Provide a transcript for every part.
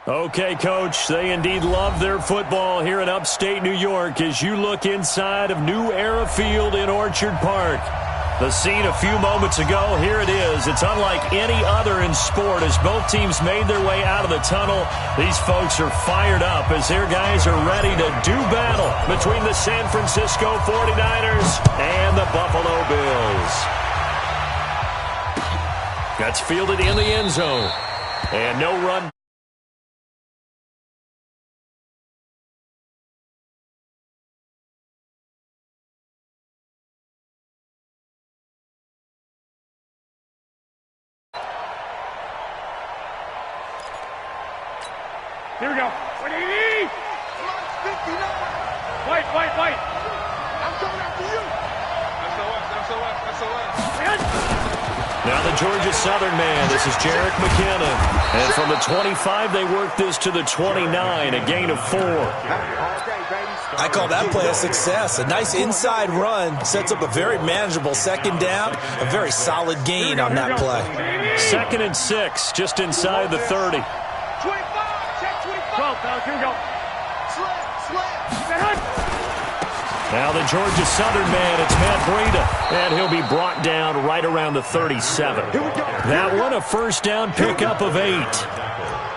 Okay, Coach, they indeed love their football here in upstate New York as you look inside of New Era Field in Orchard Park. The scene a few moments ago, here it is. It's unlike any other in sport as both teams made their way out of the tunnel. These folks are fired up as their guys are ready to do battle between the San Francisco 49ers and the Buffalo Bills. That's fielded in the end zone. And no run. Here we go. 180! White. I'm coming after you. SOS. Now the Georgia Southern man. This is Jerick McKinnon. And from the 25, they work this to the 29, a gain of 4. I call that play a success. A nice inside run sets up a very manageable second down, a very solid gain on that play. 2nd and 6, just inside the 30. 12, fellas, here we go. Slip. Now the Georgia Southern man, it's Matt Breida, and he'll be brought down right around the 37. That one, a first down pickup of 8.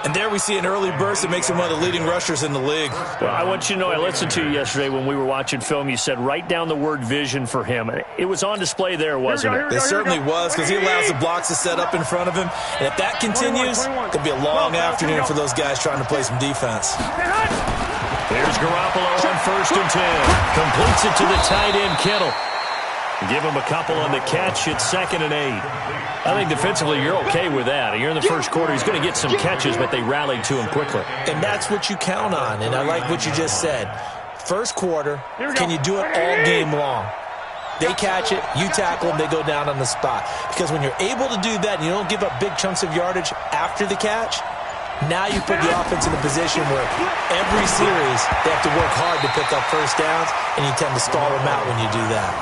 And there we see an early burst that makes him one of the leading rushers in the league. Well, I want you to know, I listened to you yesterday when we were watching film. You said write down the word vision for him. It was on display there, wasn't it? It certainly was, because he allows the blocks to set up in front of him. And if that continues, it could be a long afternoon for those guys trying to play some defense. There's Garoppolo on 1st and 10. Completes it to the tight end, Kittle. Give him a couple on the catch. It's 2nd and 8. I think defensively you're okay with that. Here in the first quarter, he's going to get some catches, but they rallied to him quickly. And that's what you count on, and I like what you just said. First quarter, can you do it all game long? They catch it, you tackle them, they go down on the spot. Because when you're able to do that and you don't give up big chunks of yardage after the catch, now you put the offense in a position where every series they have to work hard to pick up first downs, and you tend to stall them out when you do that.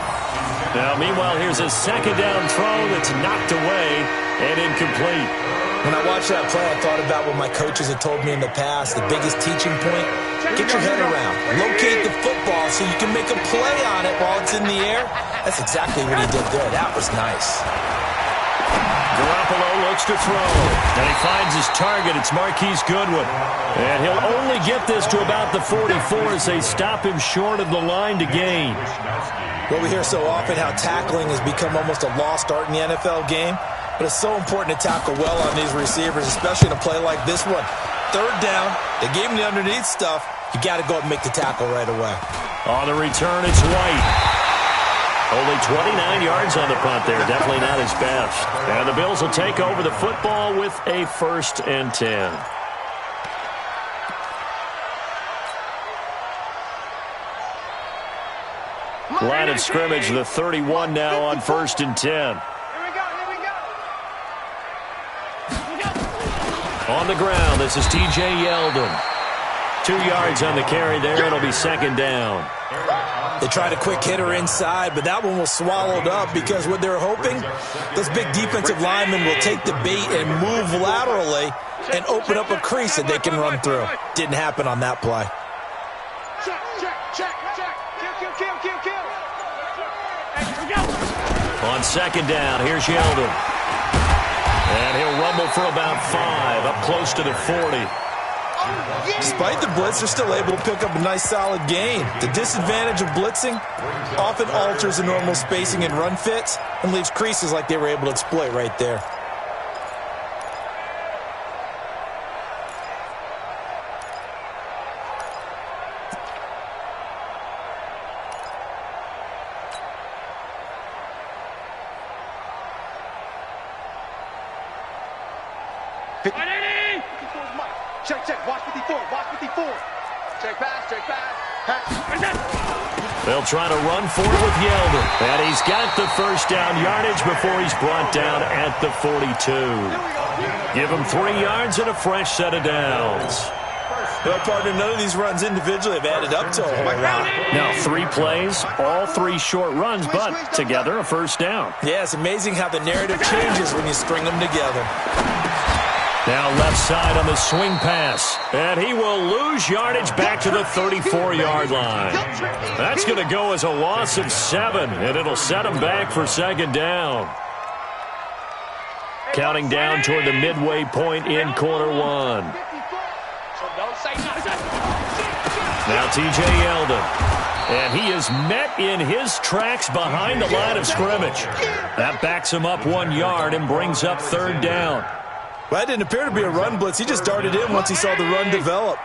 Now, meanwhile, here's a second down throw that's knocked away and incomplete. When I watched that play, I thought about what my coaches had told me in the past. The biggest teaching point, get your head around. Locate the football so you can make a play on it while it's in the air. That's exactly what he did there. That was nice. Garoppolo looks to throw, and he finds his target. It's Marquise Goodwin. And he'll only get this to about the 44 as they stop him short of the line to gain. Well, we hear so often how tackling has become almost a lost art in the NFL game, but it's so important to tackle well on these receivers, especially in a play like this one. 3rd down, they gave him the underneath stuff. You got to go up and make the tackle right away. On the return, it's White. Only 29 yards on the punt there. Definitely not his best. And the Bills will take over the football with a 1st and 10. Line of scrimmage, the 31 now on 1st and 10. Here we go. On the ground, this is T.J. Yeldon. 2 yards on the carry there. It'll be 2nd down. They tried a quick hitter inside, but that one was swallowed up because what they're hoping, those big defensive linemen will take the bait and move laterally and open up a crease that they can run through. Didn't happen on that play. Check. On 2nd down, here's Yeldon. And he'll rumble for about 5, up close to the 40. Despite the blitz, they're still able to pick up a nice solid gain. The disadvantage of blitzing often alters the normal spacing and run fits and leaves creases like they were able to exploit right there. Check. Watch 54. Check pass. They'll try to run for it with Yeldon. And he's got the first down yardage before he's brought down at the 42. Give him 3 yards and a fresh set of downs. Well, partner, none of these runs individually have added up to a whole lot. Now, 3 plays, all 3 short runs, but together a first down. Yeah, it's amazing how the narrative changes when you string them together. Now left side on the swing pass. And he will lose yardage back to the 34-yard line. That's going to go as a loss of 7, and it'll set him back for second down. Counting down toward the midway point in quarter 1. Now T.J. Yeldon. And he is met in his tracks behind the line of scrimmage. That backs him up 1 yard and brings up third down. Well, that didn't appear to be a run blitz. He just darted in once he saw the run develop.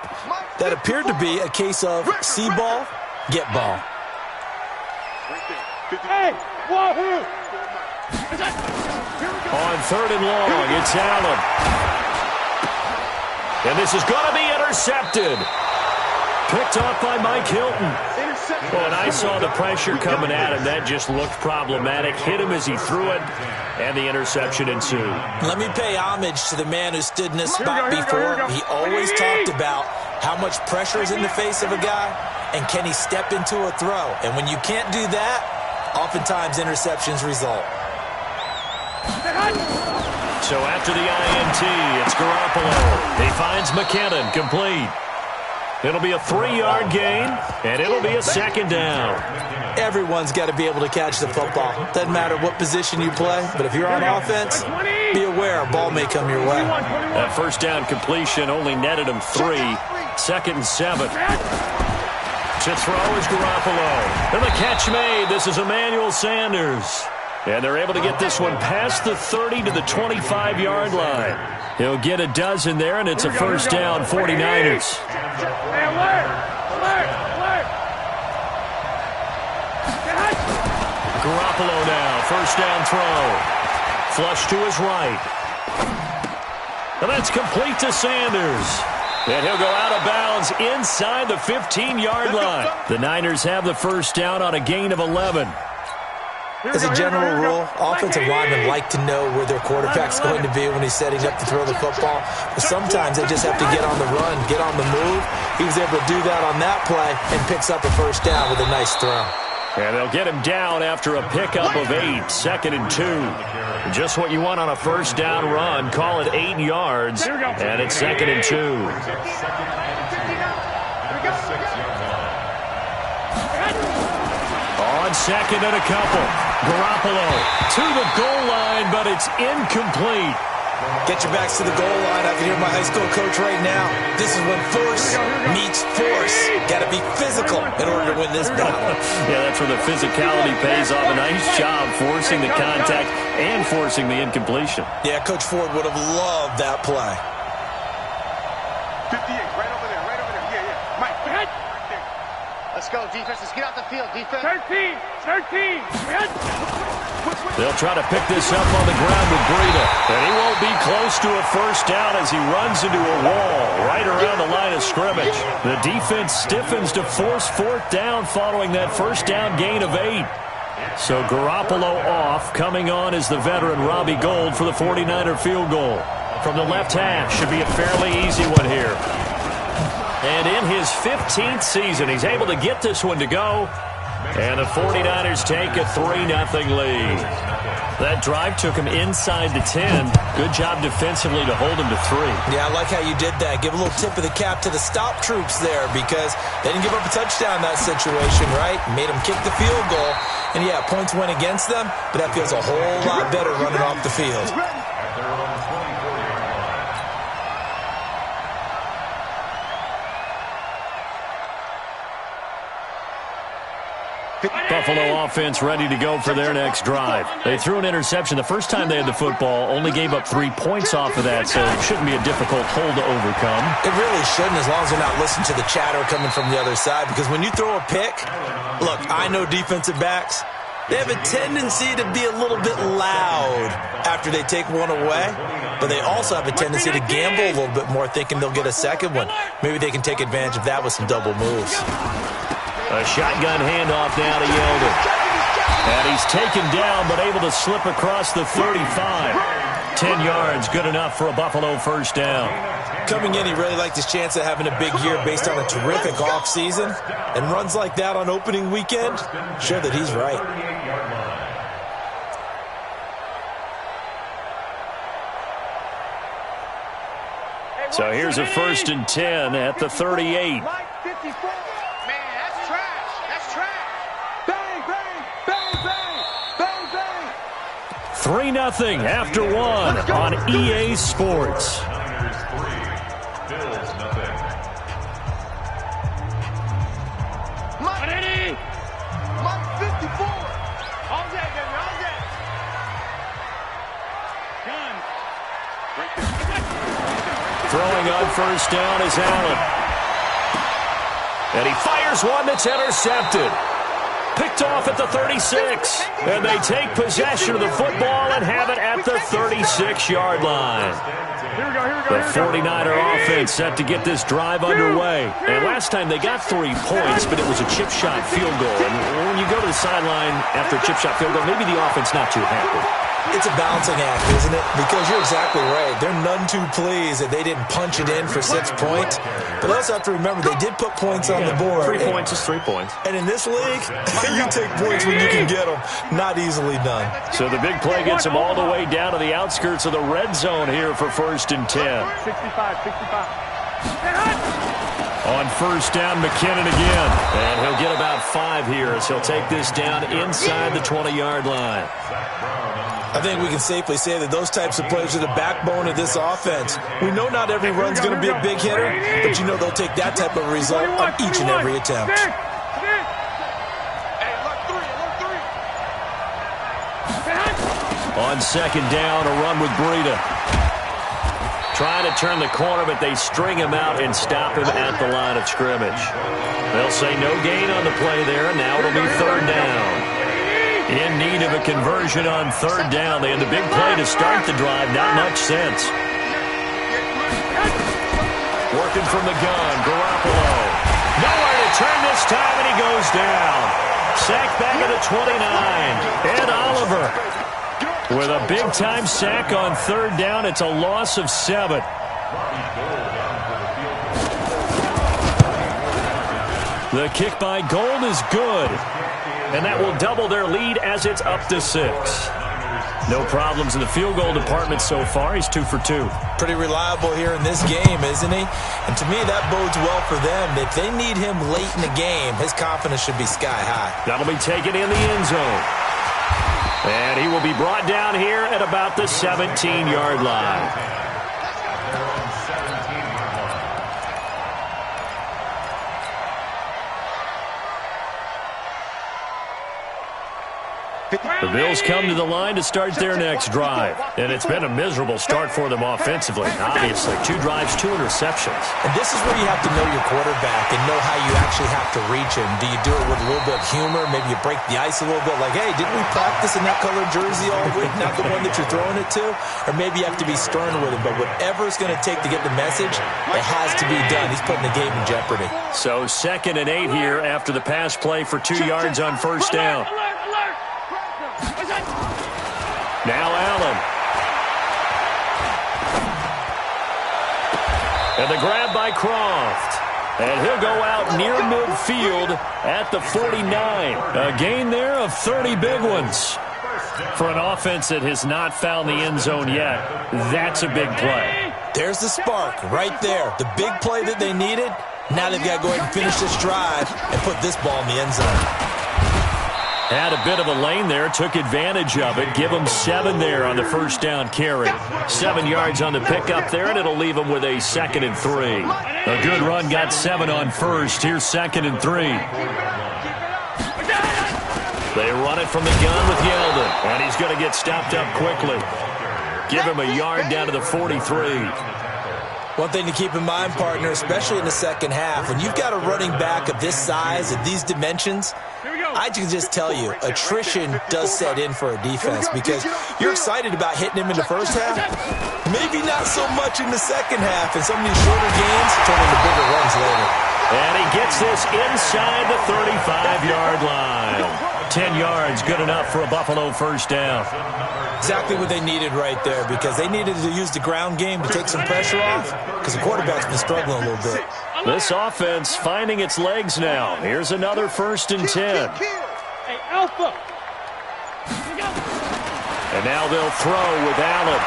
That appeared to be a case of see ball, get ball. Hey, wahoo! On third and long, it's Allen. And this is going to be intercepted. Picked off by Mike Hilton. Well, and I saw the pressure coming at him. That just looked problematic. Hit him as he threw it, and the interception ensued. Let me pay homage to the man who stood in this spot before. He always talked about how much pressure is in the face of a guy, and can he step into a throw. And when you can't do that, oftentimes interceptions result. So after the INT, it's Garoppolo. He finds McKinnon, complete. It'll be a 3-yard gain, and it'll be a second down. Everyone's got to be able to catch the football. Doesn't matter what position you play, but if you're on offense, be aware a ball may come your way. That first down completion only netted him 3. Second and 7. To throw is Garoppolo. And the catch made. This is Emmanuel Sanders. And they're able to get this one past the 30 to the 25-yard line. He'll get a dozen there, and it's a first down, 49ers. Garoppolo now, first down throw. Flush to his right. And that's complete to Sanders. And he'll go out of bounds inside the 15-yard line. The Niners have the first down on a gain of 11. As a general rule, offensive linemen like to know where their quarterback's going to be when he's setting up to throw the football. But sometimes they just have to get on the run, get on the move. He was able to do that on that play and picks up a first down with a nice throw. And they'll get him down after a pickup of 8, second and 2. Just what you want on a first down run. Call it 8 yards, and it's second and 2. On second and a couple. Garoppolo to the goal line, but it's incomplete. Get your backs to the goal line. I can hear my high school coach right now. This is when force meets force. Got to be physical in order to win this battle. Yeah, that's where the physicality pays off. A nice job forcing the contact and forcing the incompletion. Yeah, Coach Ford would have loved that play. 58, right over there, right over there. Yeah. Mike, right there. Let's go, defense. Let's get out the field, defense. 13. They'll try to pick this up on the ground with Breida. And he won't be close to a first down as he runs into a wall right around the line of scrimmage. The defense stiffens to force fourth down following that first down gain of 8. So Garoppolo off. Coming on is the veteran Robbie Gould for the 49er field goal. From the left hash, should be a fairly easy one here. And in his 15th season, he's able to get this one to go. And the 49ers take a 3-0 lead. That drive took him inside the 10. Good job defensively to hold him to 3. Yeah, I like how you did that. Give a little tip of the cap to the stop troops there because they didn't give up a touchdown in that situation, right? Made them kick the field goal. And, yeah, points went against them, but that feels a whole lot better running off the field. Buffalo offense ready to go for their next drive. They threw an interception the first time they had the football, only gave up 3 points off of that, so it shouldn't be a difficult hole to overcome. It really shouldn't, as long as they're not listening to the chatter coming from the other side, because when you throw a pick, look, I know defensive backs, they have a tendency to be a little bit loud after they take one away, but they also have a tendency to gamble a little bit more, thinking they'll get a second one. Maybe they can take advantage of that with some double moves. A shotgun handoff now to Yeldon. And he's taken down, but able to slip across the 35. 10 yards, good enough for a Buffalo first down. Coming in, he really liked his chance of having a big year based on a terrific offseason. And runs like that on opening weekend show that he's right. So here's a 1st and 10 at the 38. Mike 54. Man, that's trash. That's trash. Bang, bang, bang, bang, bang, bang. 3-0 after 1 on EA Sports. Niners 3, Bills nothing. Mike 54. All day, baby, all day. Gun. Right there. Throwing on 1st down is Allen. And he fires one that's intercepted. Picked off at the 36. And they take possession of the football and have it at the 36-yard line. Here we go, here we go. The 49er offense set to get this drive underway. And last time they got 3 points, but it was a chip shot field goal. And when you go to the sideline after a chip shot field goal, maybe the offense not too happy. It's a balancing act, isn't it? Because you're exactly right. They're none too pleased that they didn't punch it in for 6 points. But also have to remember they did put points on the board. 3 points is 3 points. And in this league, you take points when you can get them. Not easily done. So the big play gets them all the way down to the outskirts of the red zone here for 1st and 10. 65. On 1st down, McKinnon again. And he'll get about 5 here as he'll take this down inside the 20-yard line. I think we can safely say that those types of plays are the backbone of this offense. We know not every run's going to be a big hitter, but you know they'll take that type of result on each and every attempt. On 2nd down, a run with Breida. Trying to turn the corner, but they string him out and stop him at the line of scrimmage. They'll say no gain on the play there, and now it'll be 3rd down. In need of a conversion on 3rd down. They had the big play to start the drive. Not much sense. Working from the gun, Garoppolo. Nowhere to turn this time, and he goes down. Sacked back at the 29. Ed Oliver with a big-time sack on 3rd down. It's a loss of 7. The kick by Gold is good. And that will double their lead as it's up to 6. No problems in the field goal department so far. He's 2 for 2. Pretty reliable here in this game, isn't he? And to me, that bodes well for them. If they need him late in the game, his confidence should be sky high. That'll be taken in the end zone. And he will be brought down here at about the 17-yard line. The Bills come to the line to start their next drive. And it's been a miserable start for them offensively. Obviously, 2 drives, 2 interceptions. And this is where you have to know your quarterback and know how you actually have to reach him. Do you do it with a little bit of humor? Maybe you break the ice a little bit like, hey, didn't we practice in that colored jersey all week? Not the one that you're throwing it to? Or maybe you have to be stern with him. But whatever it's going to take to get the message, it has to be done. He's putting the game in jeopardy. So 2nd and 8 here after the pass play for 2 yards on 1st down. Now Allen. And the grab by Croft. And he'll go out near midfield at the 49. A gain there of 30 big ones. For an offense that has not found the end zone yet, that's a big play. There's the spark right there. The big play that they needed. Now they've got to go ahead and finish this drive and put this ball in the end zone. Had a bit of a lane there, took advantage of it. Give them 7 there on the 1st down carry. 7 yards on the pickup there, and it'll leave them with a 2nd and 3. A good run got 7 on 1st. Here's 2nd and 3. They run it from the gun with Yeldon, and he's going to get stopped up quickly. Give him a yard down to the 43. One thing to keep in mind, partner, especially in the second half, when you've got a running back of this size, of these dimensions, I can just tell you, attrition does set in for a defense because you're excited about hitting him in the first half, maybe not so much in the second half, and some of these shorter gains turn into bigger runs later. And he gets this inside the 35-yard line. 10 yards, good enough for a Buffalo 1st down. Exactly what they needed right there because they needed to use the ground game to take some pressure off because the quarterback's been struggling a little bit. This offense finding its legs now. Here's another 1st and 10. Hey, Alpha. And now they'll throw with Allen.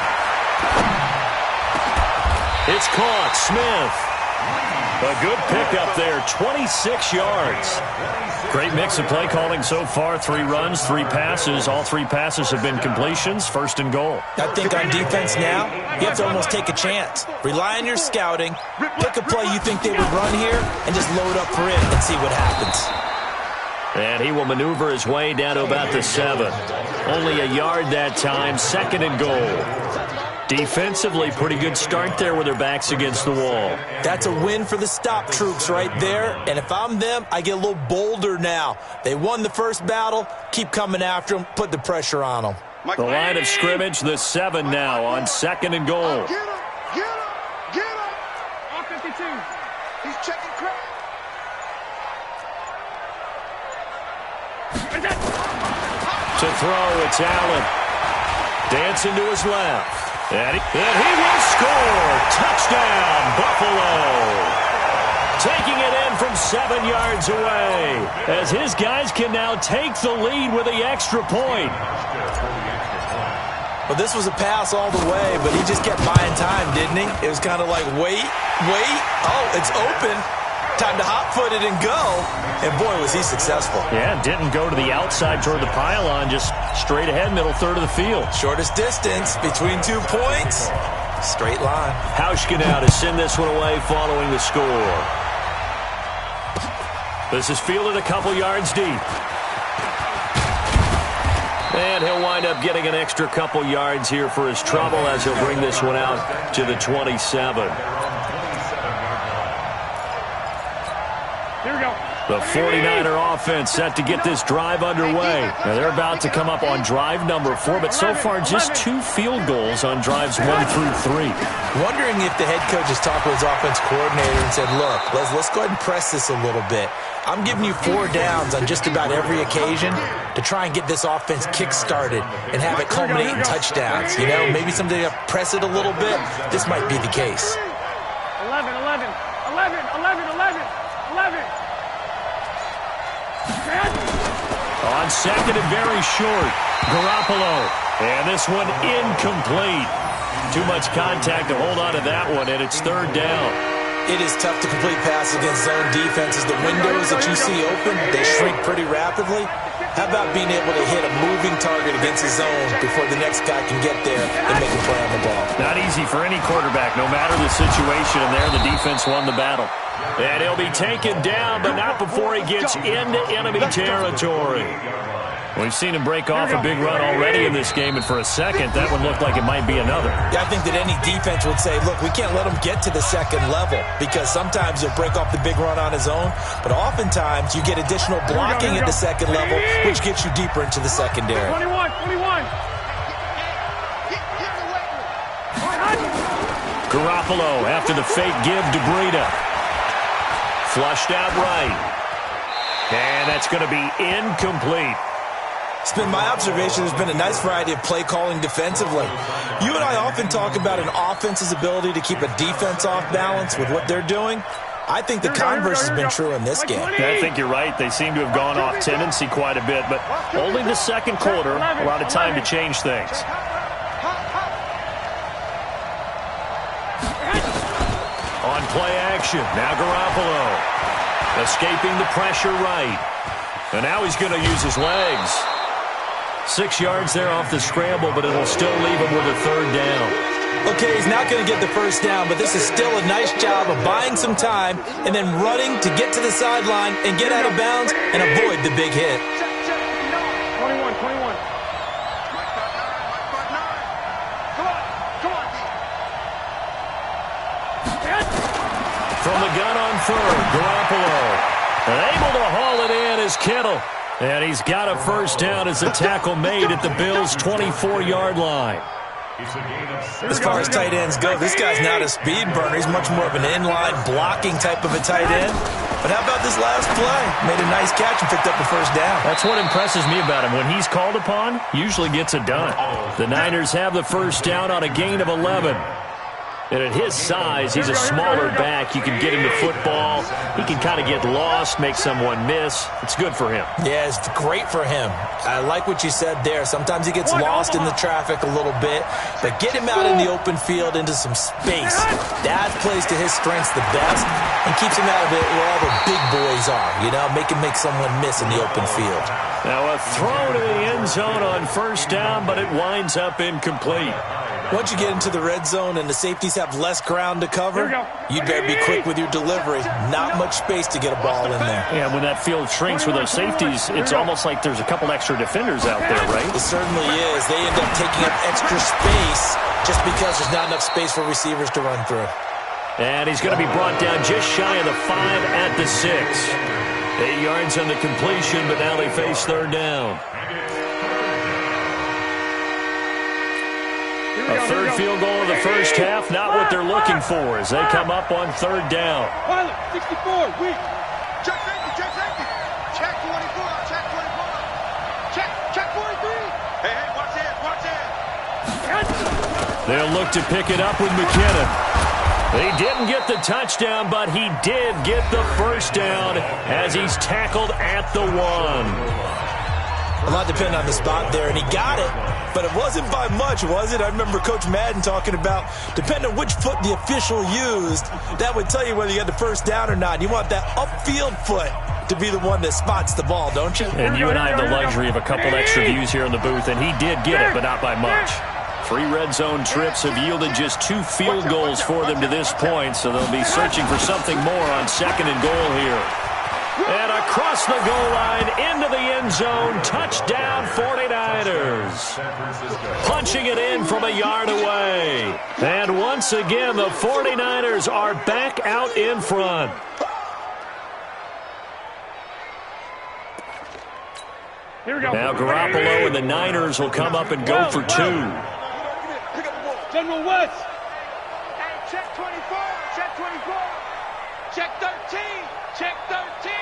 It's caught. Smith. A good pickup there, 26 yards. Great mix of play calling so far. 3 runs, 3 passes. All 3 passes have been completions. 1st and goal. I think on defense now, you have to almost take a chance. Rely on your scouting. Pick a play you think they would run here and just load up for it and see what happens. And he will maneuver his way down to about the 7. Only a yard that time. 2nd and goal. Defensively, pretty good start there with their backs against the wall. That's a win for the stop troops right there. And if I'm them, I get a little bolder now. They won the first battle. Keep coming after them. Put the pressure on them. The line of scrimmage, the 7 now on 2nd and goal. Get him! Get him! Get him! On 52. He's checking crap. To throw, it's Allen. Dancing to his left. And he will score. Touchdown, Buffalo. Taking it in from 7 yards away. As his guys can now take the lead with the extra point. Well, this was a pass all the way, but he just kept buying time, didn't he? It was kind of like, wait. Oh, it's open. Time to hot-foot it and go. And, boy, was he successful. Yeah, didn't go to the outside toward the pylon, just straight ahead, middle third of the field. Shortest distance between 2 points. Straight line. Hauschka now to send this one away following the score. This is fielded a couple yards deep. And he'll wind up getting an extra couple yards here for his trouble as he'll bring this one out to the 27. Here we go. The 49er offense set to get this drive underway. Now they're about to come up on drive number 4, but so far just 2 field goals on drives 1 through 3. Wondering if the head coach has talked with his offense coordinator and said, look, let's go ahead and press this a little bit. I'm giving you 4 downs on just about every occasion to try and get this offense kick-started and have it culminate in touchdowns. You know, maybe someday to press it a little bit. This might be the case. 11. On 2nd and very short, Garoppolo. And this one incomplete. Too much contact to hold on to that one, and it's 3rd down. It is tough to complete passes against zone defenses. The windows that you see open, they shrink pretty rapidly. How about being able to hit a moving target against the zone before the next guy can get there and make a play on the ball? Not easy for any quarterback, no matter the situation, and there the defense won the battle. And he'll be taken down, but not before he gets into enemy territory. We've seen him break off a big run already in this game, and for a second, that one looked like it might be another. Yeah, I think that any defense would say, look, we can't let him get to the 2nd level, because sometimes he'll break off the big run on his own, but oftentimes you get additional blocking at the 2nd level, which gets you deeper into the secondary. 21. Garoppolo after the fake give to Breida. Flushed out right. And that's going to be incomplete. It's been my observation there's been a nice variety of play calling defensively. You and I often talk about an offense's ability to keep a defense off balance with what they're doing. I think the converse has been true in this game. I think you're right. They seem to have gone off tendency quite a bit, but only the 2nd quarter, a lot of time to change things. On play action, now Garoppolo. Escaping the pressure right. And now he's going to use his legs. 6 yards there off the scramble, but it'll still leave him with a 3rd down. Okay, he's not going to get the first down, but this is still a nice job of buying some time and then running to get to the sideline and get out of bounds and avoid the big hit. 21. Come on. From the gun on 3rd, Garoppolo. And able to haul it in is Kittle. And he's got a first down as the tackle made at the Bills' 24-yard line. As far as tight ends go, this guy's not a speed burner. He's much more of an inline blocking type of a tight end. But how about this last play? Made a nice catch and picked up a first down. That's what impresses me about him. When he's called upon, usually gets it done. The Niners have the first down on a gain of 11. And at his size, he's a smaller back. You can get him to football. He can kind of get lost, make someone miss. It's good for him. Yeah, it's great for him. I like what you said there. Sometimes he gets lost in the traffic a little bit, but get him out in the open field into some space. That plays to his strengths the best and keeps him out of it where all the big boys are, you know, make him make someone miss in the open field. Now a throw to the end zone on first down, but it winds up incomplete. Once you get into the red zone and the safeties have less ground to cover, you better be quick with your delivery. Not much space to get a ball in there. Yeah, when that field shrinks with those safeties, it's almost like there's a couple extra defenders out there, right? It certainly is. They end up taking up extra space just because there's not enough space for receivers to run through. And he's going to be brought down just shy of the 5 at the 6. 8 yards on the completion, but now they face third down. A third field goal of the first half, not what they're looking for as they come up on third down. 64, weak. Check safety, check safety. Check 24, check 24. Check 43. Hey, watch it. They'll look to pick it up with McKinnon. He didn't get the touchdown, but he did get the first down as he's tackled at the 1. A lot depended on the spot there, and he got it, but it wasn't by much, was it? I remember Coach Madden talking about, depending on which foot the official used, that would tell you whether you got the first down or not. You want that upfield foot to be the one that spots the ball, don't you? And you and I have the luxury of a couple extra views here in the booth, and he did get it, but not by much. 3 red zone trips have yielded just 2 field goals for them to this point, so they'll be searching for something more on second and goal here. And across the goal line, into the end zone, touchdown 49ers. Punching it in from a yard away. And once again, the 49ers are back out in front. Here we go. Now Garoppolo and the Niners will come up and go for 2. General West. Hey, check 24, check 24. Check 13, check 13.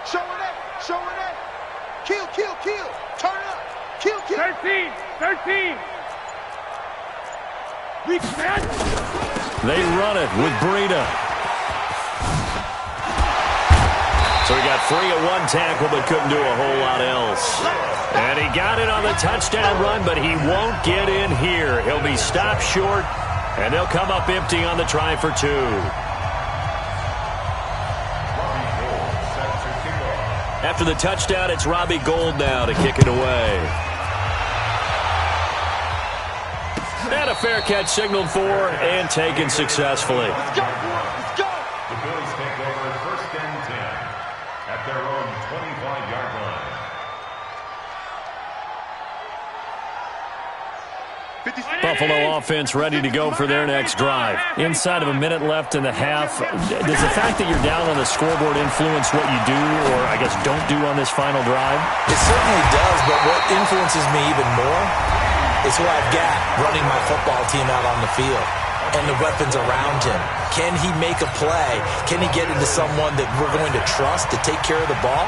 Show it up, show it up. Kill, kill, kill. Turn up. Kill, kill. 13, 13. Weak man. They run it with Breida. So he got free of 1 tackle but couldn't do a whole lot else. And he got it on the touchdown run, but he won't get in here. He'll be stopped short, and they'll come up empty on the try for 2. After the touchdown, it's Robbie Gould now to kick it away. And a fair catch signaled for and taken successfully. Let's go, let's go. The Bills take over first and 10 at their own 25-yard line. Buffalo offense ready to go for their next drive. Inside of a minute left in the half, does the fact that you're down on the scoreboard influence what you do or, I guess, don't do on this final drive? It certainly does, but what influences me even more is who I've got running my football team out on the field and the weapons around him. Can he make a play? Can he get into someone that we're going to trust to take care of the ball?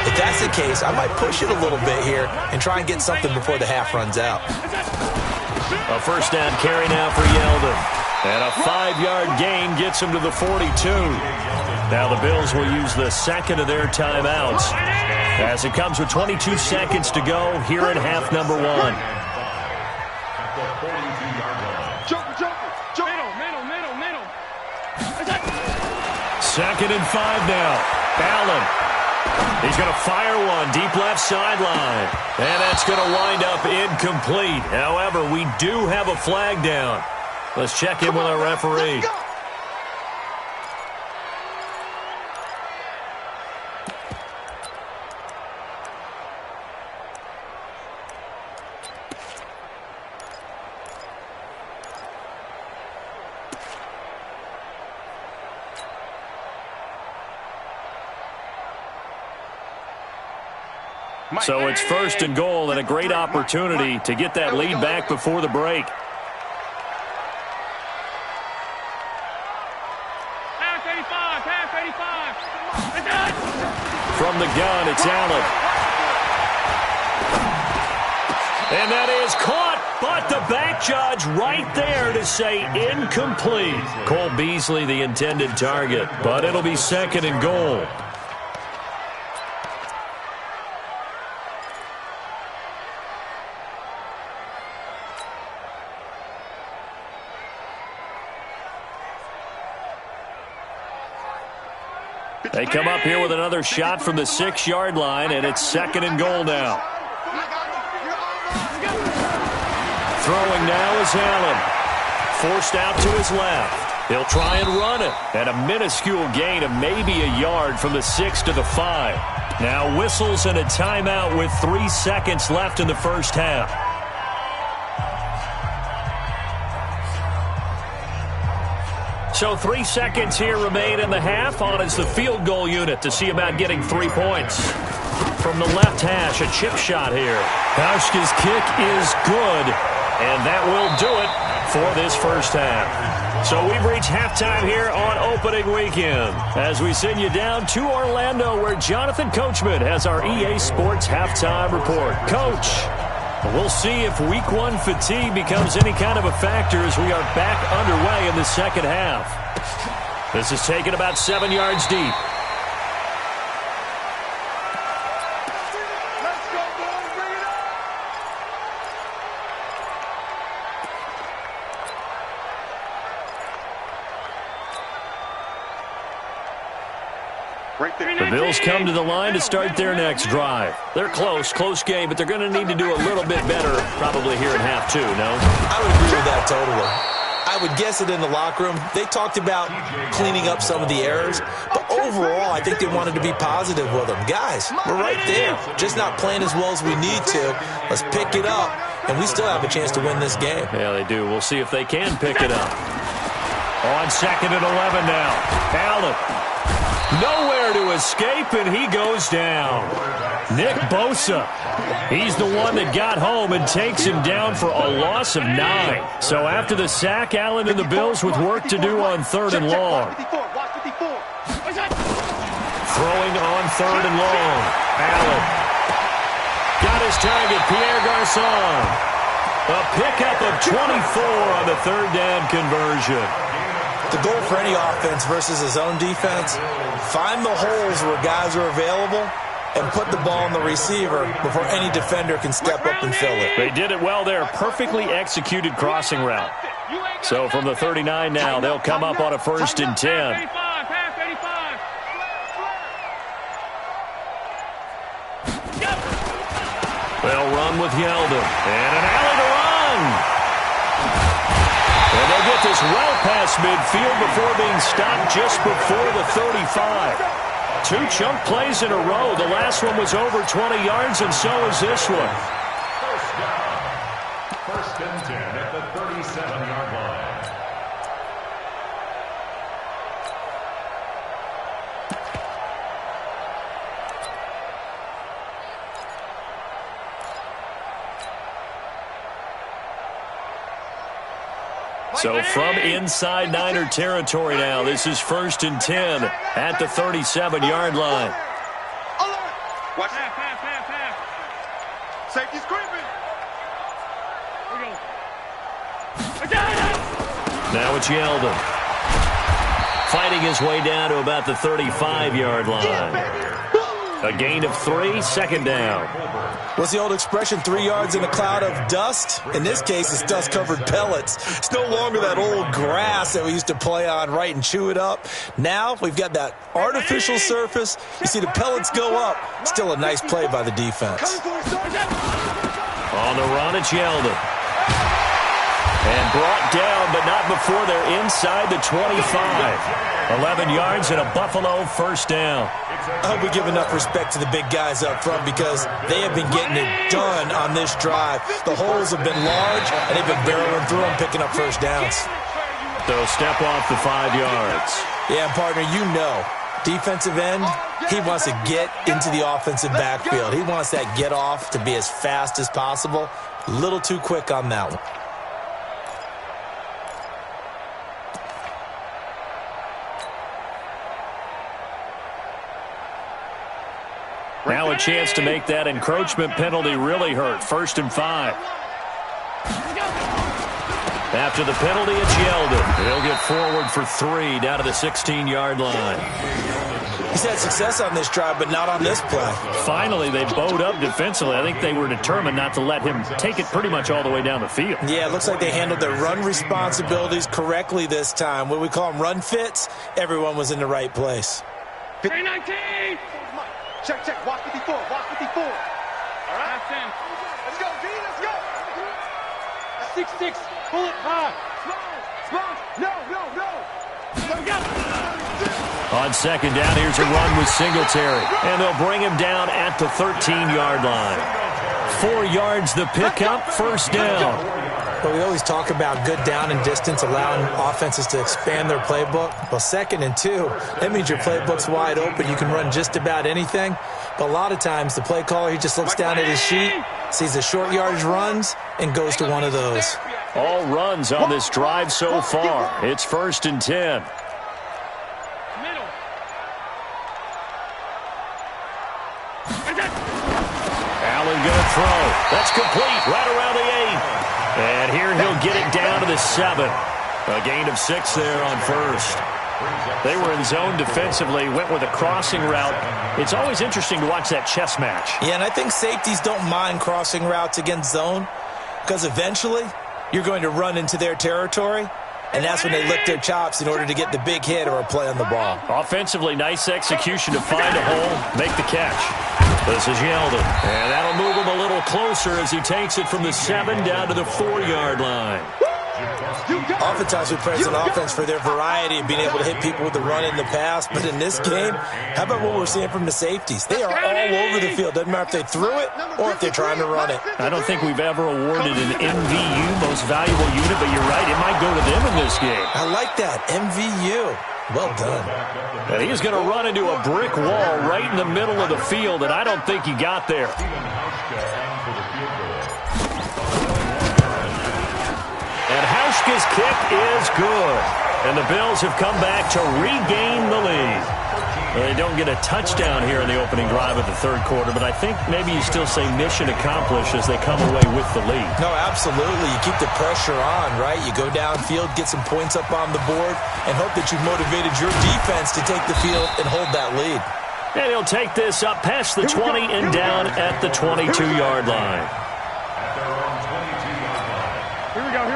If that's the case, I might push it a little bit here and try and get something before the half runs out. A first down carry now for Yeldon. And a 5-yard gain gets him to the 42. Now the Bills will use the second of their timeouts as it comes with 22 seconds to go here in half number 1. Second and 5 now. Allen. He's going to fire one deep left sideline. And that's going to wind up incomplete. However, we do have a flag down. Let's check in with our referee. So it's first and goal and a great opportunity to get that lead back before the break. From the gun, it's Allen. And that is caught But the back judge right there to say incomplete. Cole Beasley the intended target, but it'll be 2nd and goal. They come up here with another shot from the 6-yard line, and it's 2nd and goal now. Throwing now is Allen. Forced out to his left. He'll try and run it. And a minuscule gain of maybe a yard from the 6 to the 5. Now whistles and a timeout with 3 seconds left in the first half. So 3 seconds here remain in the half. On is the field goal unit to see about getting 3 points. From the left hash, a chip shot here. Hauschka's kick is good. And that will do it for this first half. So we've reached halftime here on opening weekend as we send you down to Orlando where Jonathan Coachman has our EA Sports halftime report. Coach, we'll see if week 1 fatigue becomes any kind of a factor as we are back underway in the second half. This is taken about 7 yards deep. The Bills come to the line to start their next drive. They're close game, but they're going to need to do a little bit better probably here in half 2, no? I would agree with that totally. I would guess it in the locker room. They talked about cleaning up some of the errors, but overall I think they wanted to be positive with them. Guys, we're right there, just not playing as well as we need to. Let's pick it up, and we still have a chance to win this game. Yeah, they do. We'll see if they can pick it up. On 2nd and 11 now. Allen. Nowhere to escape, and he goes down. Nick Bosa. He's the one that got home and takes him down for a loss of 9. So after the sack, Allen and the Bills with work to do on 3rd and long. Throwing on 3rd and long. Allen. Got his target, Pierre Garçon. A pickup of 24 on the 3rd down conversion. The goal for any offense versus his own defense, find the holes where guys are available and put the ball on the receiver before any defender can step up and fill it. They did it well there. Perfectly executed crossing route. So from the 39 now, they'll come up on a 1st and 10. They'll run with Yeldon. And an alley to run. And they'll get this well past midfield before being stopped just before the 35. 2 chunk plays in a row. The last one was over 20 yards, and so is this one. First down. 1st and 10 at the 37-yard line. So from inside Niner territory now, this is 1st and 10 at the 37-yard line. Watch that. Pass. Safety screaming. Now it's Yeldon. Fighting his way down to about the 35-yard line. A gain of 3, 2nd down. What's the old expression, 3 yards in a cloud of dust? In this case, it's dust-covered pellets. It's no longer that old grass that we used to play on, right, and chew it up. Now we've got that artificial surface. You see the pellets go up. Still a nice play by the defense. On the run, it's Yeldon. And brought down, but not before they're inside the 25. 11 yards and a Buffalo 1st down. I hope we give enough respect to the big guys up front because they have been getting it done on this drive. The holes have been large, and they've been barreling through them, picking up 1st downs. They'll step off the 5 yards. Yeah, partner, you know, defensive end, he wants to get into the offensive backfield. He wants that get off to be as fast as possible. A little too quick on that one. Now a chance to make that encroachment penalty really hurt. 1st and 5. After the penalty, it's Yeldon. He'll get forward for 3 down to the 16-yard line. He's had success on this drive, but not on this play. Finally, they bowed up defensively. I think they were determined not to let him take it pretty much all the way down the field. Yeah, it looks like they handled their run responsibilities correctly this time. What we call them run fits, everyone was in the right place. 19! Check, check. Watch 54. Watch 54. All right? Let's go, G. Let's go. 6-6. Pull it high. Slow. No. Let go. On second down, here's a run with Singletary. And they'll bring him down at the 13-yard line. 4 yards the pickup, first down. Well, we always talk about good down and distance, allowing offenses to expand their playbook. Well, 2nd and 2, that means your playbook's wide open. You can run just about anything. But a lot of times, the play caller, he just looks down at his sheet, sees the short yardage runs, and goes to one of those. All runs on this drive so far. It's 1st and 10. Allen gonna throw. That's complete right around the 8. And here he'll get it down to the 7. A gain of 6 there on first. They were in zone defensively, went with a crossing route. It's always interesting to watch that chess match. Yeah, and I think safeties don't mind crossing routes against zone because eventually you're going to run into their territory, and that's when they lick their chops in order to get the big hit or a play on the ball. Offensively, nice execution to find a hole, make the catch. This is Yeldon, and that'll move him a little closer as he takes it from the 7 down to the 4-yard line. Oftentimes we praise an offense for their variety of being able to hit people with the run in the pass, but in this game, how about what we're seeing from the safeties? They are all over the field. Doesn't matter if they threw it or if they're trying to run it. I don't think we've ever awarded an MVU, most valuable unit, but you're right, it might go to them in this game. I like that, MVU. Well done. And he's going to run into a brick wall right in the middle of the field, and I don't think he got there. And Hauschka's kick is good. And the Bills have come back to regain the lead. Well, they don't get a touchdown here in the opening drive of the 3rd quarter, but I think maybe you still say mission accomplished as they come away with the lead. No, absolutely. You keep the pressure on, right? You go downfield, get some points up on the board, and hope that you've motivated your defense to take the field and hold that lead. And he'll take this up past the 20 and down at the 22-yard line.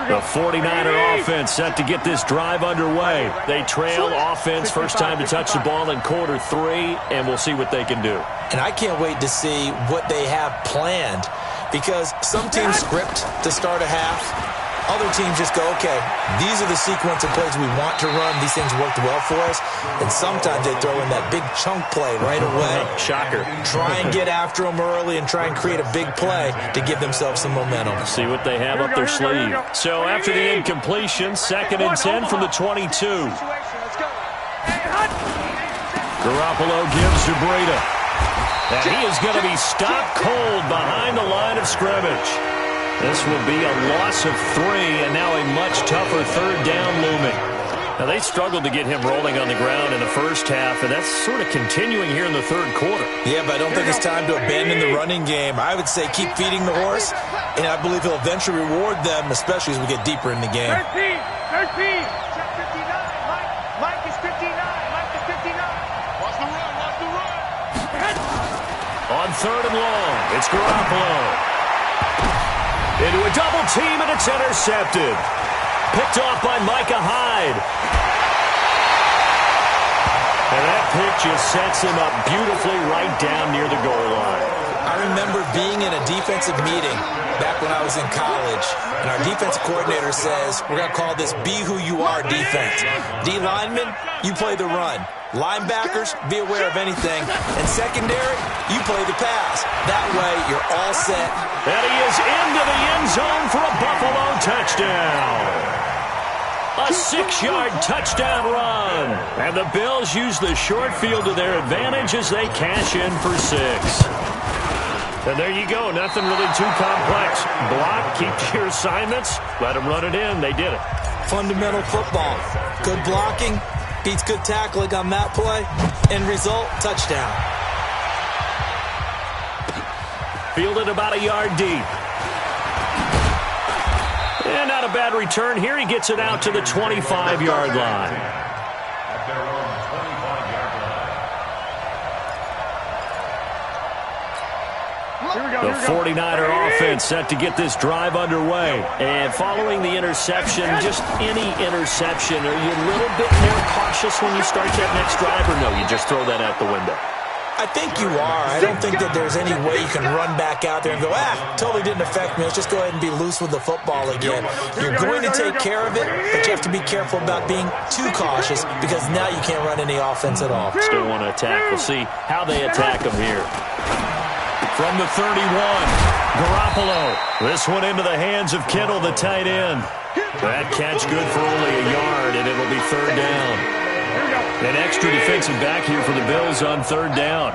The 49er offense set to get this drive underway. They trail offense, first time to touch the ball in quarter 3, and we'll see what they can do. And I can't wait to see what they have planned, because some teams script to start a half. Other teams just go, okay, these are the sequence of plays we want to run. These things worked well for us. And sometimes they throw in that big chunk play right away. Shocker. Try and get after them early and try and create a big play to give themselves some momentum. See what they have up their sleeve. So after the incompletion, 2nd and 10 from the 22. Garoppolo gives to Breida. And he is going to be stopped cold behind the line of scrimmage. This will be a loss of 3, and now a much tougher 3rd down looming. Now, they struggled to get him rolling on the ground in the first half, and that's sort of continuing here in the 3rd quarter. Yeah, but I don't think it's time to abandon the running game. I would say keep feeding the horse, and I believe he'll eventually reward them, especially as we get deeper in the game. 13. Check 59. Mike is 59. Mike is 59. Watch the run. Watch the run. On 3rd and long, it's Garoppolo. Into a double team, and it's intercepted. Picked off by Micah Hyde. And that pick just sets him up beautifully right down near the goal line. I remember being in a defensive meeting back when I was in college, and our defensive coordinator says, we're going to call this Be Who You Are defense. D linemen, you play the run. Linebackers, be aware of anything. And secondary, you play the pass. That way, you're all set. And he is into the end zone for a Buffalo touchdown. A 6-yard touchdown run. And the Bills use the short field to their advantage as they cash in for 6. And there you go. Nothing really too complex. Block, keep your assignments, let them run it in. They did it. Fundamental football. Good blocking beats good tackling on that play. End result, touchdown. Fielded about a yard deep. And not a bad return here. He gets it out to the 25-yard line. At their own 25-yard line. The 49er offense set to get this drive underway. And following the interception, just any interception, are you a little bit more cautious when you start that next drive, or no, you just throw that out the window? I think you are. I don't think that there's any way you can run back out there and go, totally didn't affect me. Let's just go ahead and be loose with the football again. You're going to take care of it, but you have to be careful about being too cautious because now you can't run any offense at all. Still want to attack. We'll see how they attack them here. From the 31, Garoppolo. This one into the hands of Kittle, the tight end. That catch good for only a yard, and it'll be third down. An extra defensive back here for the Bills on third down.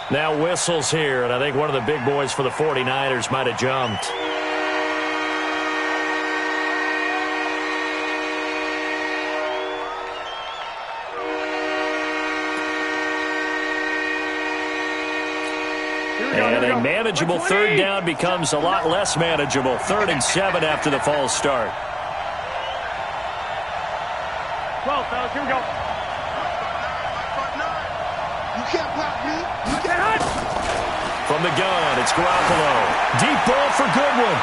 Now whistles here, and I think one of the big boys for the 49ers might have jumped. And a manageable third down becomes a lot less manageable. 3rd and 7 after the false start. 12, fellas, here we go. You can't block me. You can't. From the gun, it's Garoppolo. Deep ball for Goodwin.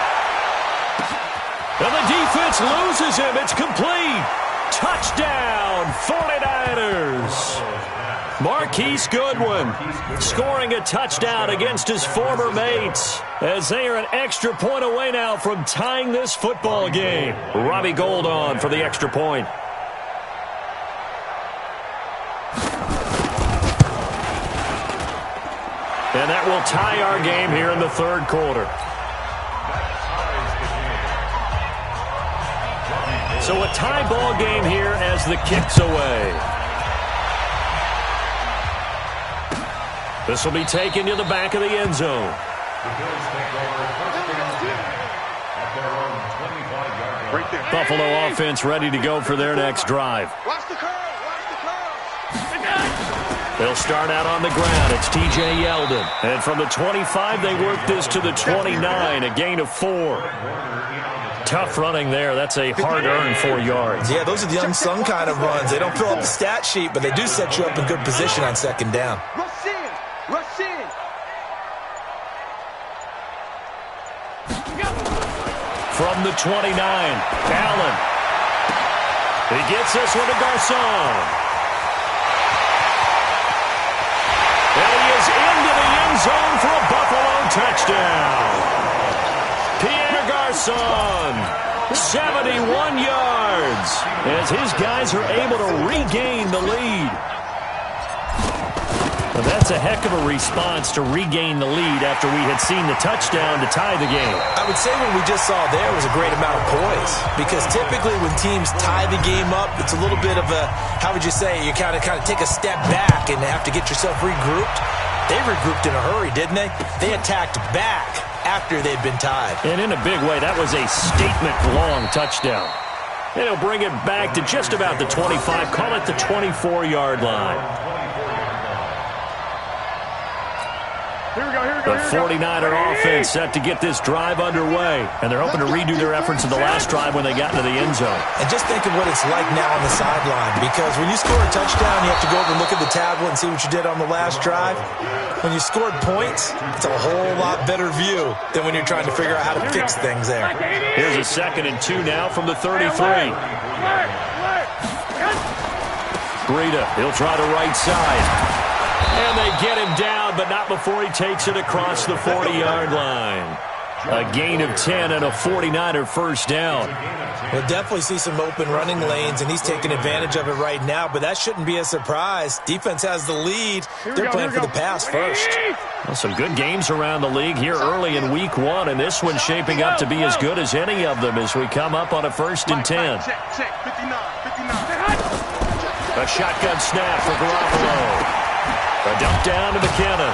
And the defense loses him. It's complete. Touchdown, 49ers. Marquise Goodwin scoring a touchdown against his former mates as they are an extra point away now from tying this football game. Robbie Gould on for the extra point. And that will tie our game here in the third quarter. So a tie ball game here as the kick's away. This will be taken to the back of the end zone. The Bills take over first and 10 at their own 25-yard line. Right there. Buffalo offense ready to go for their next drive. Watch the curl. Watch the curl. They'll start out on the ground. It's T.J. Yeldon. And from the 25, they work this to the 29, a gain of 4. Tough running there. That's a hard-earned 4 yards. Yeah, those are the unsung kind of runs. They don't fill up the stat sheet, but they do set you up in good position on second down. Rush in. Rush in. From the 29, Allen. He gets this one to Garcon. And he is into the end zone for a Buffalo touchdown. Pierre Garcon, 71 yards, as his guys are able to regain the lead. Well, that's a heck of a response to regain the lead after we had seen the touchdown to tie the game. I would say what we just saw there was a great amount of poise, because typically when teams tie the game up, it's a little bit of a, how would you say, you kind of take a step back and have to get yourself regrouped. They regrouped in a hurry, didn't they? They attacked back after they'd been tied. And in a big way, that was a statement-long touchdown. And he'll bring it back to just about the 25, call it the 24-yard line. Here we go. The 49er offense set to get this drive underway. And they're hoping to redo their efforts in the last drive when they got into the end zone. And just think of what it's like now on the sideline, because when you score a touchdown, you have to go over and look at the tablet and see what you did on the last drive. When you scored points, it's a whole lot better view than when you're trying to figure out how to fix things there. Here's a 2nd and 2 now from the 33. Breida, he'll try the right side. And they get him down, but not before he takes it across the 40-yard line. A gain of 10 and a 49er first down. We'll definitely see some open running lanes, and he's taking advantage of it right now, but that shouldn't be a surprise. Defense has the lead. They're playing for the pass first. Well, some good games around the league here early in week 1, and this one's shaping up to be as good as any of them as we come up on a 1st and 10. Check. 59. A shotgun snap for Garoppolo. A dump down to McKinnon.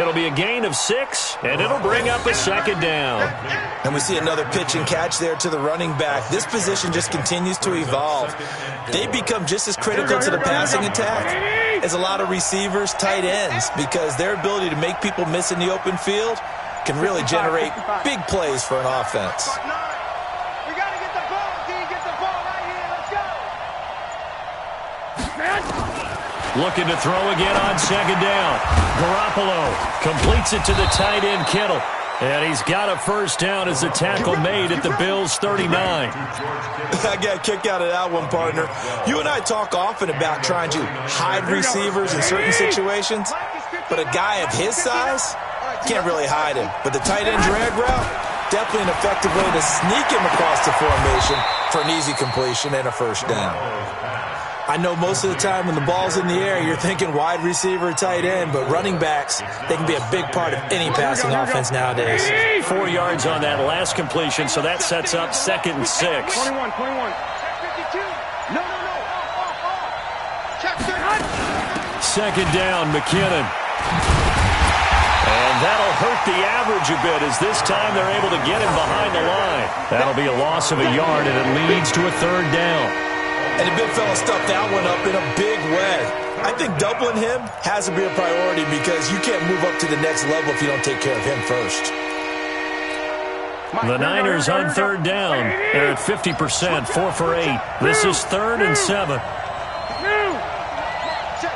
It'll be a gain of 6, and it'll bring up a second down. And we see another pitch and catch there to the running back. This position just continues to evolve. They become just as critical to the passing attack as a lot of receivers, tight ends, because their ability to make people miss in the open field can really generate big plays for an offense. We got to get the ball, D. Get the ball right here. Let's go. Looking to throw again on second down. Garoppolo completes it to the tight end, Kittle. And he's got a first down as the tackle made at the Bills' 39. I got a kick out of that one, partner. You and I talk often about trying to hide receivers in certain situations, but a guy of his size can't really hide him. But the tight end drag route, definitely an effective way to sneak him across the formation for an easy completion and a first down. I know most of the time when the ball's in the air, you're thinking wide receiver, tight end, but running backs, they can be a big part of any passing offense nowadays. 4 yards on that last completion, so that sets up 2nd and 6. 21. Check 52. No. Check 30. 2nd down, McKinnon. And that'll hurt the average a bit as this time they're able to get him behind the line. That'll be a loss of a yard, and it leads to a 3rd down. And the big fella stuffed that one up in a big way. I think doubling him has to be a priority because you can't move up to the next level if you don't take care of him first. The Niners on 3rd down. They're at 50%, 4 for 8. This is 3rd and 7. Check.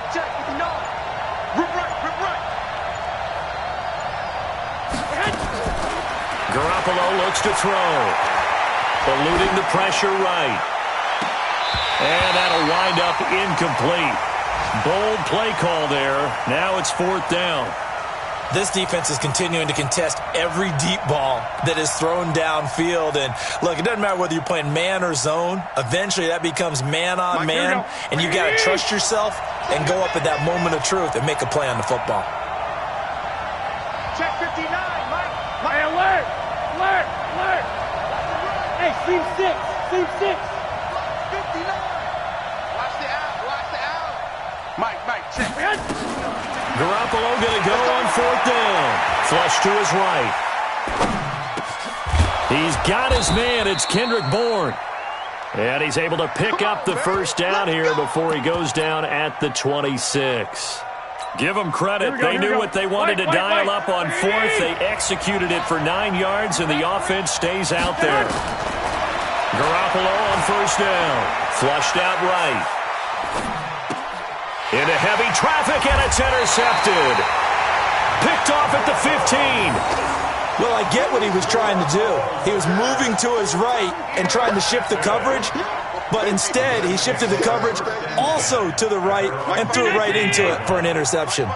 No. Rip right. Garoppolo looks to throw. Eluding the pressure right. And that'll wind up incomplete. Bold play call there. Now it's 4th down. This defense is continuing to contest every deep ball that is thrown downfield. And, look, it doesn't matter whether you're playing man or zone. Eventually, that becomes man on man. And you got to trust yourself and go up at that moment of truth and make a play on the football. Check 59, Mike. Hey, alert. Hey, seam 6. 59. Watch the out. Mike, check. Garoppolo going to go on 4th down. Flush to his right. He's got his man. It's Kendrick Bourne. And he's able to pick up the first down here before he goes down at the 26. Give them credit. They knew what they wanted to dial up on 4th. They executed it for 9 yards, and the offense stays out there. Garoppolo on 1st down. Flushed out right. Into heavy traffic, and it's intercepted. Picked off at the 15. Well, I get what he was trying to do. He was moving to his right and trying to shift the coverage, but instead he shifted the coverage also to the right and threw it right into it for an interception.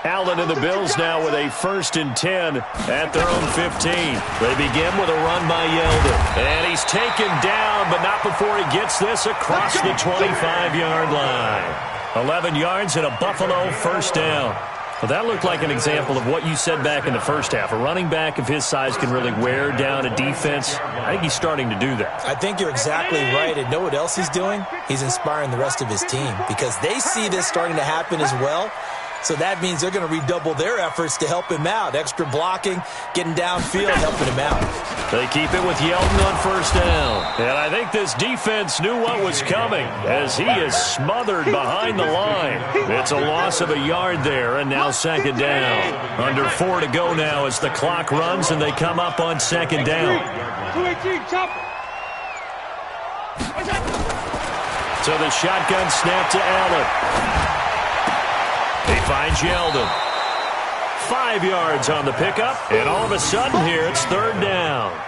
Allen and the Bills now with a 1st and 10 at their own 15. They begin with a run by Yeldon. And he's taken down, but not before he gets this across the 25-yard line. 11 yards and a Buffalo first down. Well, that looked like an example of what you said back in the first half. A running back of his size can really wear down a defense. I think he's starting to do that. I think you're exactly right. And know what else he's doing? He's inspiring the rest of his team because they see this starting to happen as well. So that means they're going to redouble their efforts to help him out. Extra blocking, getting downfield, helping him out. They keep it with Yeldon on 1st down. And I think this defense knew what was coming as he is smothered behind the line. It's a loss of a yard there, and now 2nd down. Under 4 to go now as the clock runs, and they come up on 2nd down. 218, chopper. So the shotgun snap to Allen. He finds Yeldon. 5 yards on the pickup, and all of a sudden here it's 3rd down.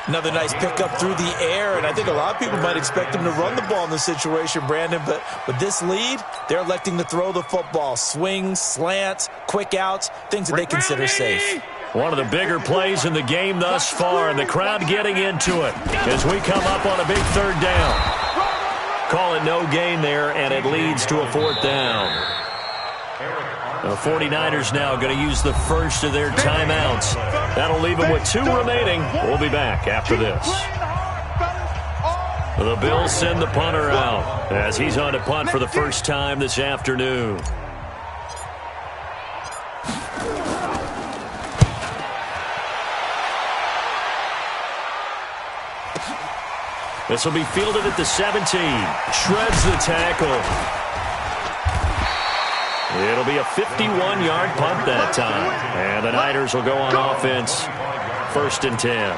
Another nice pickup through the air, and I think a lot of people might expect him to run the ball in this situation, Brandon, but with this lead, they're electing to throw the football. Swings, slants, quick outs, things that they consider safe. One of the bigger plays in the game thus far, and the crowd getting into it as we come up on a big 3rd down. Call it no gain there, and it leads to a 4th down. The 49ers now going to use the first of their timeouts. That'll leave them with 2 remaining. We'll be back after this. The Bills send the punter out as he's on to punt for the first time this afternoon. This will be fielded at the 17. Shreds the tackle. It'll be a 51-yard punt that time. And the Niners will go on offense. 1st and 10.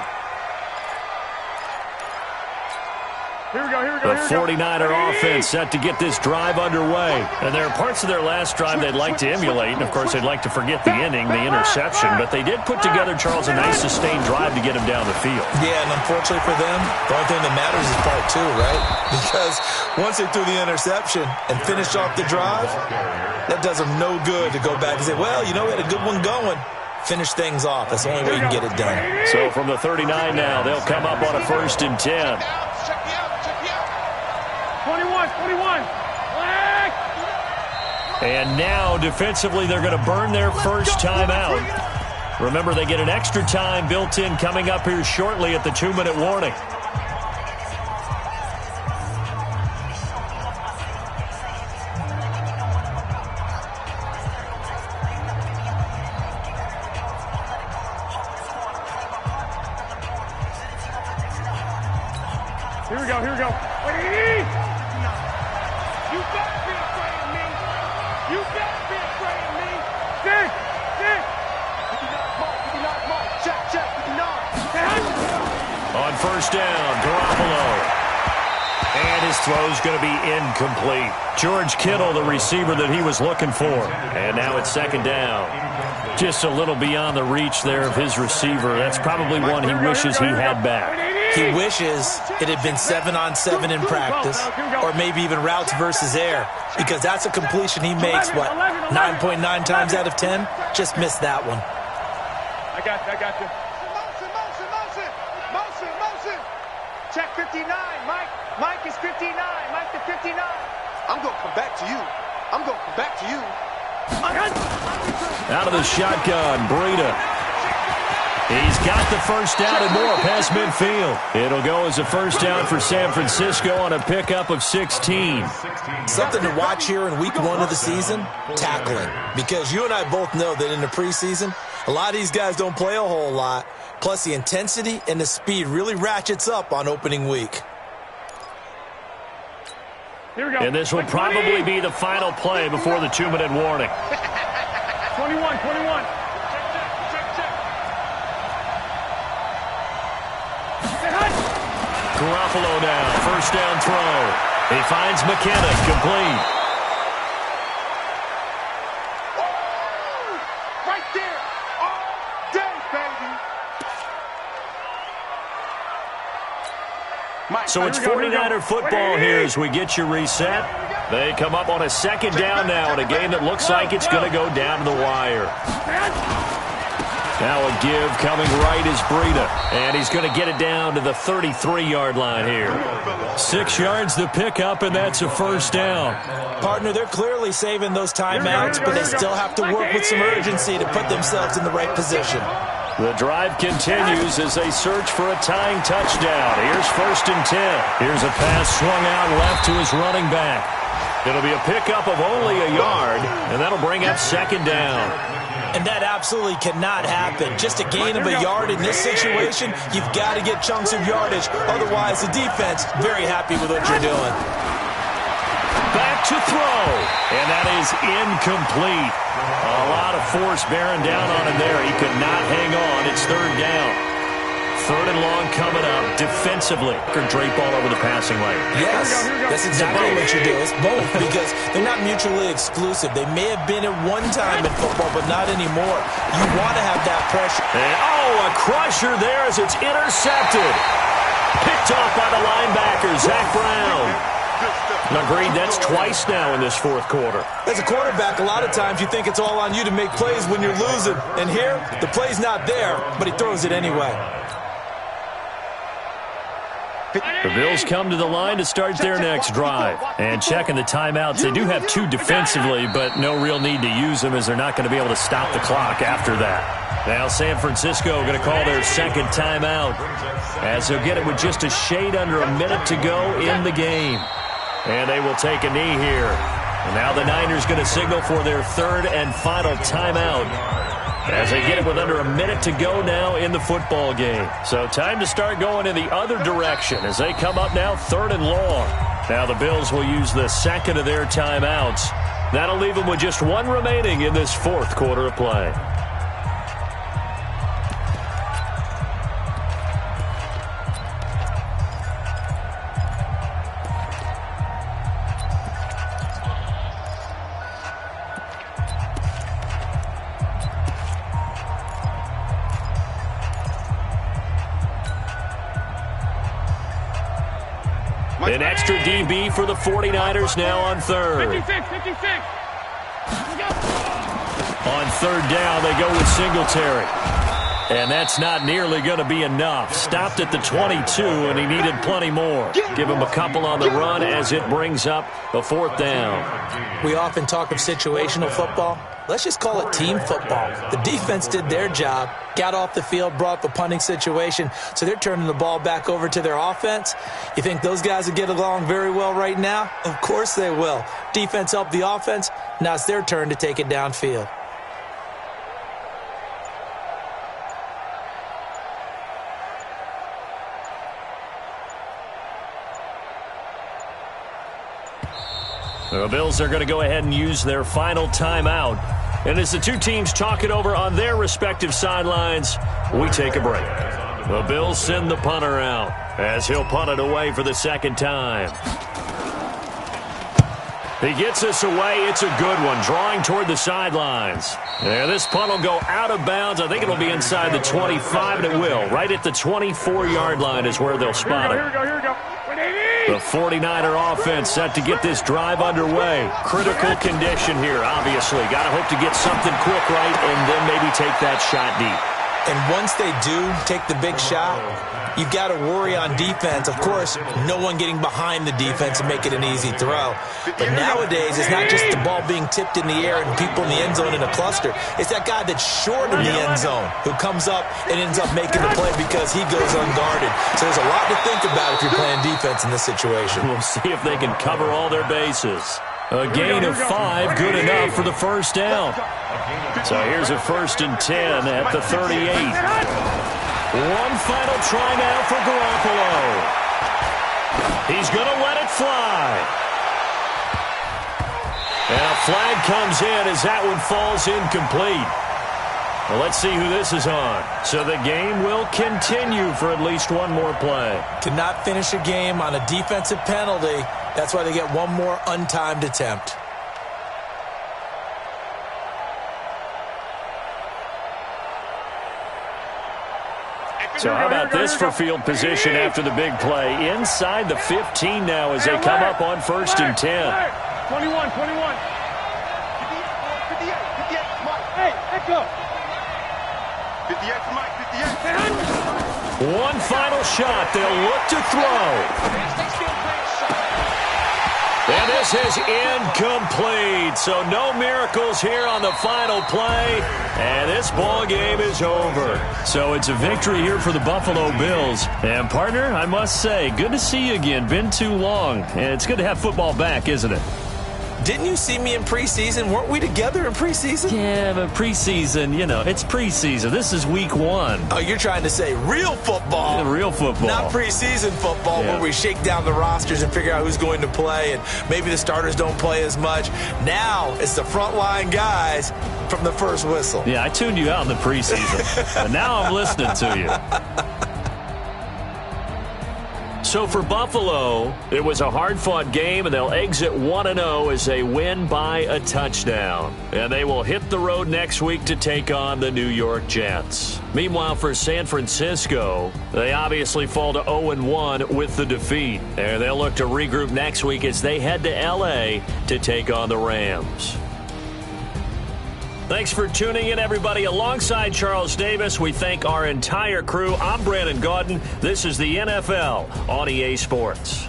The 49er offense set to get this drive underway. And there are parts of their last drive they'd like to emulate. And, of course, they'd like to forget the inning, the interception. But they did put together, Charles, a nice sustained drive to get him down the field. Yeah, and unfortunately for them, the only thing that matters is part 2, right? Because once they threw the interception and finished off the drive, that does them no good to go back and say, well, you know, we had a good one going. Finish things off. That's the only way you can get it done. So from the 39 now, they'll come up on a 1st and 10. 21. And now, defensively, they're going to burn their first time out. Remember, they get an extra time built in coming up here shortly at the 2-minute warning. Here we go. You better be afraid of me. You better be afraid of me. Six. 59 mark. Check. 59. On 1st down, Garoppolo. And his throw's going to be incomplete. George Kittle, the receiver that he was looking for. And now it's 2nd down. Just a little beyond the reach there of his receiver. That's probably one he wishes he had back. He wishes it had been 7-on-7 in practice, or maybe even routes versus air, because that's a completion he makes, 9.9 times out of 10? Just missed that one. I got you. Motion. Check 59, Mike. Mike is 59. Mike to 59. I'm going to come back to you. Out of the shotgun, Breida. He's got the first down and more past midfield. It'll go as a first down for San Francisco on a pickup of 16. Something to watch here in week 1 of the season, tackling. Because you and I both know that in the preseason, a lot of these guys don't play a whole lot. Plus, the intensity and the speed really ratchets up on opening week. Here we go. And this will probably be the final play before the 2-minute warning. 21. Garoppolo now, first down throw. He finds McKinnon, complete. Oh, right there, all day, baby. Mike, So it's 49er football here as we get you reset. They come up on a 2nd down now in a game that looks like it's going to go down to the wire. Now a give coming right is Breida. And he's going to get it down to the 33-yard line here. 6 yards the pickup, and that's a first down. Partner, they're clearly saving those timeouts, but they still have to work with some urgency to put themselves in the right position. The drive continues as they search for a tying touchdown. Here's 1st and 10. Here's a pass swung out left to his running back. It'll be a pickup of only a yard, and that'll bring up 2nd down. And that absolutely cannot happen. Just a gain of a yard in this situation, you've got to get chunks of yardage. Otherwise, the defense, very happy with what you're doing. Back to throw, and that is incomplete. A lot of force bearing down on him there. He could not hang on. It's 3rd down. 3rd and long coming up defensively. Drape all over the passing lane. Yes, that's exactly what you do. It's both because they're not mutually exclusive. They may have been at one time in football, but not anymore. You want to have that pressure. And, a crusher there as it's intercepted. Picked off by the linebacker, Zach Brown. Agreed, that's twice now in this 4th quarter. As a quarterback, a lot of times you think it's all on you to make plays when you're losing. And here, the play's not there, but he throws it anyway. The Bills come to the line to start their next drive. And checking the timeouts, they do have 2 defensively, but no real need to use them as they're not going to be able to stop the clock after that. Now San Francisco going to call their 2nd timeout as they'll get it with just a shade under a minute to go in the game. And they will take a knee here. And now the Niners going to signal for their 3rd and final timeout. as they get it with under a minute to go now in the football game. So time to start going in the other direction as they come up now 3rd and long. Now the Bills will use the second of their timeouts. That'll leave them with just one remaining in this 4th quarter of play. An extra DB for the 49ers now on 3rd. 56. On 3rd down, they go with Singletary. And that's not nearly going to be enough. Stopped at the 22, and he needed plenty more. Give him a couple on the run as it brings up a 4th down. We often talk of situational football. Let's just call it team football. The defense did their job, got off the field, brought up a punting situation, so they're turning the ball back over to their offense. You think those guys will get along very well right now? Of course they will. Defense helped the offense. Now it's their turn to take it downfield. The Bills are going to go ahead and use their final timeout. And as the two teams talk it over on their respective sidelines, we take a break. The Bills send the punter out as he'll punt it away for the 2nd time. He gets this away. It's a good one, drawing toward the sidelines. And this punt will go out of bounds. I think it'll be inside the 25, and it will. Right at the 24-yard line is where they'll spot it. Here we go. The 49er offense set to get this drive underway. Critical condition here, obviously. Got to hope to get something quick right and then maybe take that shot deep. And once they do take the big shot, you've got to worry on defense. Of course, no one getting behind the defense and make it an easy throw. But nowadays, it's not just the ball being tipped in the air and people in the end zone in a cluster. It's that guy that's short in the end zone who comes up and ends up making the play because he goes unguarded. So there's a lot to think about if you're playing defense in this situation. We'll see if they can cover all their bases. A gain of 5, good enough for the 1st down. So here's a 1st and 10 at the 38. One final try now for Garoppolo. He's going to let it fly. And a flag comes in as that one falls incomplete. Well, let's see who this is on. So the game will continue for at least one more play. Cannot finish a game on a defensive penalty. That's why they get one more untimed attempt. So how about this for field position after the big play? Inside the 15 now as they come up on 1st and 10. 21. Hey, let's go. 58 for Mike, 58. One final shot. They'll look to throw. And this is incomplete. So no miracles here on the final play. And this ball game is over. So it's a victory here for the Buffalo Bills. And partner, I must say, good to see you again. Been too long. And it's good to have football back, isn't it? Didn't you see me in preseason? Weren't we together in preseason? Yeah, but preseason, it's preseason. This is week 1. Oh, you're trying to say real football. Yeah, real football. Not preseason football where we shake down the rosters and figure out who's going to play and maybe the starters don't play as much. Now it's the frontline guys from the first whistle. Yeah, I tuned you out in the preseason. And now I'm listening to you. So for Buffalo, it was a hard-fought game, and they'll exit 1-0 as they win by a touchdown. And they will hit the road next week to take on the New York Jets. Meanwhile, for San Francisco, they obviously fall to 0-1 with the defeat. And they'll look to regroup next week as they head to L.A. to take on the Rams. Thanks for tuning in, everybody. Alongside Charles Davis, we thank our entire crew. I'm Brandon Gaudin. This is the NFL on EA Sports.